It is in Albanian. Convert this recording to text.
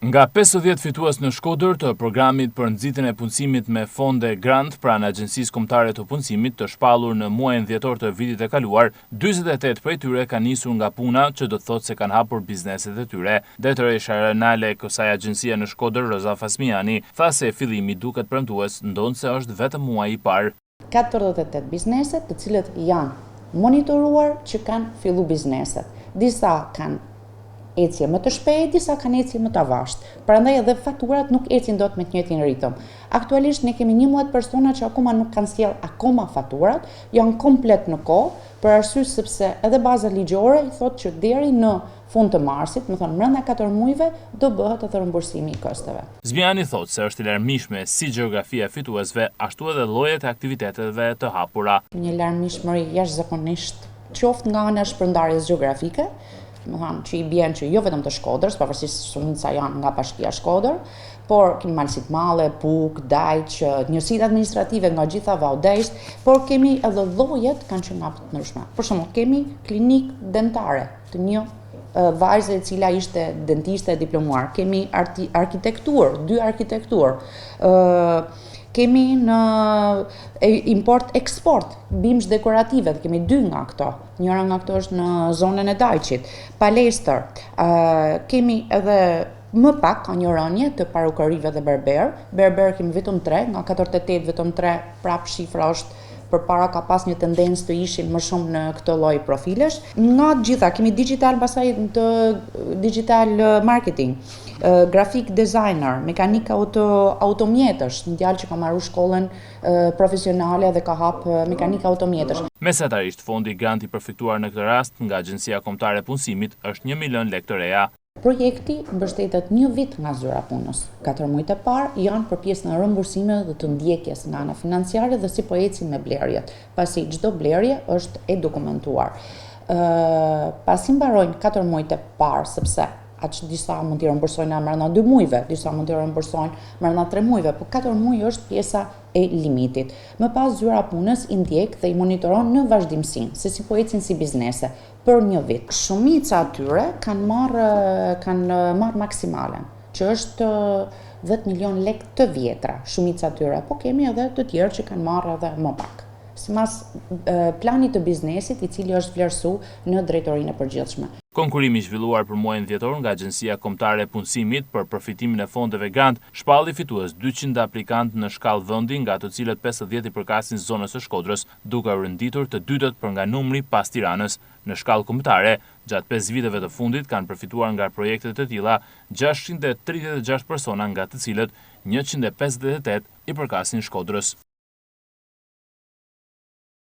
Nga 50 fitues në Shkodër të programit për nxitjen e punësimit me fonde grant pranë Agjencisë Kombëtare të Punësimit të shpallur në muajin dhjetor të vitit e kaluar, 48 prej tyre kanë nisur nga puna, që do të thotë se kanë hapur bizneset e tyre. Drejtoresha regionale e kësaj agjencie në Shkodër, Roza Fasmiani, tha se fillimi duket premtues, ndonse është vetëm muaji i parë. 48 biznese të cilët janë monitoruar që kanë fillu bizneset. Disa kanë ecje më të shpejtë, disa kanë ecje më të avashtë. Prandaj edhe fakturat nuk ecin dot me të njëjtin ritëm. Aktualisht ne kemi 11 persona që akoma nuk kanë sjell akoma fakturat, janë komplet në kohë, për arsye sepse edhe baza ligjore i thotë që deri në fund të marsit, më thonë brenda 4 muajve, do bëhet edhe rimbursimi i kosteve. Zmiani thotë se është i larmishme si gjeografia e fituesve, ashtu edhe llojet e aktiviteteve të hapura. Një larmishmëri jashtëzakonisht qoftë nga ana e shpërndarjes gjeografike, më thonë që i bjen që jo vetëm të Shkodrës, pavarësisht shumica janë nga Bashkia Shkodër, por kemi malësit male, Puk, Dajq, njësitë administrative nga gjitha vaudejsht, por kemi edhe llojet kanë qenë nga të ndryshme. Për shembull, kemi klinikë dentare të një vajze e cila ishte dentiste e diplomuar, kemi arkitekturë, 2 arkitekturë, kemi në import-eksport, bimsh dekorative, kemi 2 nga këto. Njëra nga këto është në zonën e Dajqit, palestër, kemi edhe më pak ka një rënje të parukërive dhe berber kemi vetëm 3, nga 48 vetëm 3, prap shifra është përpara ka pas një tendencë të ishin më shumë në këtë lloj profilesh. Nga gjitha kemi digital, pastaj të digital marketing, graphic designer, mekanik automjetësh, një djalë që ka marrë shkollën profesionale dhe ka hap mekanik automjetësh. Mesatarisht, fondi grant i përfituar në këtë rast nga Agjencia Kombëtare e Punësimit është 1 milion lekë të reja. Projekti mbështetet 1 vit nga zyra punës. 4 muajt e parë janë për pjesën e rimbursimeve dhe të ndjekjes nga ana financiare dhe si po ecin me blerjet, pasi çdo blerje është e dokumentuar. Pasi mbarojnë 4 muajt e parë, sepse disa mund t'i rimbursojnë brenda 2 muajve, disa mund t'i rimbursojnë brenda 3 muajve, por 4 muaj është pjesa e limitit. Më pas zyra punës i ndjek dhe i monitoron në vazhdimsinë, se si po ecin si biznese për 1 vit. Shumica atyre kanë marrë maksimalen, që është 10 milion lekë të vjetra, shumica atyre, po kemi edhe të tjerë që kanë marrë edhe më pak. Sipas planit të biznesit i cili është vlerësuar në drejtorinë e përgjithshme. Konkurimi i zhvilluar për muajin dhjetor nga Agjencia Kombëtare e Punësimit për përfitimin e fondeve grant shpalli fitues 200 aplikantë në shkallë vendi, nga të cilët 50 i përkasin zonës së Shkodrës, duke u renditur të dytët për nga numri pas Tiranës. Në shkallë kombëtare, gjatë 5 viteve të fundit kanë përfituar nga projekte të tilla 636 persona, nga të cilët 158 i përkasin Shkodrës.